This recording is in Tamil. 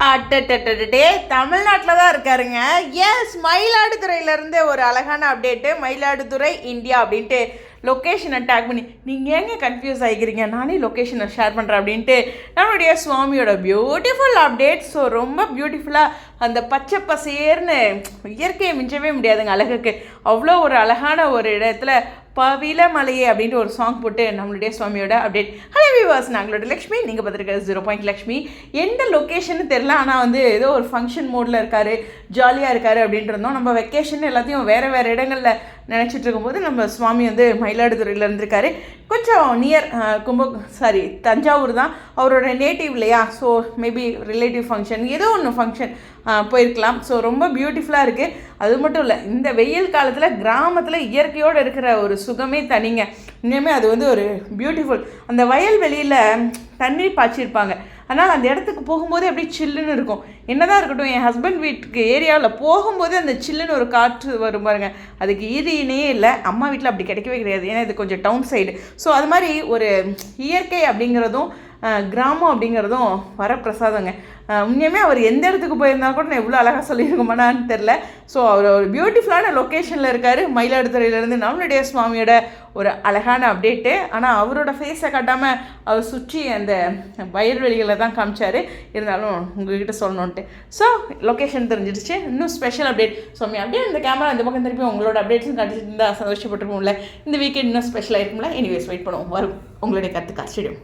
அட்டே தமிழ்நாட்டில் தான் இருக்காருங்க. எஸ், மயிலாடுதுறையிலேருந்து ஒரு அழகான அப்டேட்டு. மயிலாடுதுறை இந்தியா அப்படின்ட்டு லொக்கேஷனை டேக் பண்ணி நீங்கள் ஏங்க கன்ஃபியூஸ் ஆகிக்கிறீங்க, நானே லொக்கேஷனை ஷேர் பண்ணுறேன் அப்படின்ட்டு நம்மளுடைய சுவாமியோட பியூட்டிஃபுல் அப்டேட். ஸோ ரொம்ப பியூட்டிஃபுல்லாக அந்த பச்சை பசேர்னு இயற்கையை மிஞ்சவே முடியாதுங்க அழகுக்கு. அவ்வளோ ஒரு அழகான ஒரு இடத்துல பவில மலையே அப்படின்ட்டு ஒரு சாங் போட்டு நம்மளுடைய சுவாமியோட அப்டேட். ஹலோ வியூவர்ஸ், நாங்களோட லக்ஷ்மி, நீங்கள் பார்த்துருக்க 0 லக்ஷ்மி. எந்த லொக்கேஷன்னு தெரில, ஆனால் வந்து ஏதோ ஒரு ஃபங்க்ஷன் மோடில் இருக்கார், ஜாலியாக இருக்கார் அப்படின்ட்டு இருந்தோம். நம்ம வெக்கேஷன் எல்லாத்தையும் வேறு வேறு இடங்களில் நினச்சிட்டு இருக்கும்போது நம்ம சுவாமி வந்து மயிலாடுதுறையில் இருந்திருக்காரு. கொஞ்சம் நியர் தஞ்சாவூர் தான் அவரோட நேட்டிவ் இல்லையா. ஸோ மேபி ரிலேட்டிவ் ஃபங்க்ஷன், ஏதோ ஒன்று ஃபங்க்ஷன் போயிருக்கலாம். ஸோ ரொம்ப பியூட்டிஃபுல்லாக இருக்குது. அது மட்டும் இல்லை, இந்த வெயில் காலத்தில் கிராமத்தில் இயற்கையோடு இருக்கிற ஒரு சுகமே தனிங்க. இன்னுமே அது வந்து ஒரு பியூட்டிஃபுல். அந்த வயல்வெளியில் தண்ணீர் பாய்ச்சிருப்பாங்க, அதனால் அந்த இடத்துக்கு போகும்போதே அப்படியே சில்லுன்னு இருக்கும். என்னதான் இருக்கட்டும், என் ஹஸ்பண்ட் வீட்டுக்கு ஏரியாவில் போகும்போதே அந்த சில்லுன்னு ஒரு காற்று வரும் பாருங்க, அதுக்கு ஈரினே இல்லை. அம்மா வீட்டில் அப்படி கிடைக்கவே கிடையாது, ஏன்னா இது கொஞ்சம் டவுன் சைடு. ஸோ அது மாதிரி ஒரு இயற்கை அப்படிங்கிறதும் கிராமம் அப்படிங்கிறதும் வரப்பிரசாதங்க. உண்மையுமே அவர் எந்த இடத்துக்கு போயிருந்தால் கூட நான் எவ்வளோ அழகாக சொல்லியிருக்கோமான்னு தெரில. ஸோ அவர் ஒரு பியூட்டிஃபுல்லான லொக்கேஷனில் இருக்கார், மயிலாடுதுறையிலேருந்து நம்மளுடைய சுவாமியோட ஒரு அழகான அப்டேட்டு. ஆனால் அவரோட ஃபேஸை காட்டாமல் அவர் சுற்றி அந்த வயல்வெளிகளை தான் காமிச்சார். இருந்தாலும் உங்கள்கிட்ட சொல்லணுன்ட்டு ஸோ லொக்கேஷன் தெரிஞ்சிடுச்சு. இன்னும் ஸ்பெஷல் அப்டேட் சுவாமி அப்படியே இந்த கேமரா இந்த பக்கம் திருப்பி உங்களோட அப்டேட்ஸும் காட்டிட்டு இருந்தால் சந்தோஷப்பட்டுருப்போம்ல. இந்த வீக்கெண்ட் இன்னும் ஸ்பெஷலாக இருக்கும்ல. எனிவேஸ் வெயிட் பண்ணுவோம், வரும் உங்களுடைய கருத்து காட்சிடும்.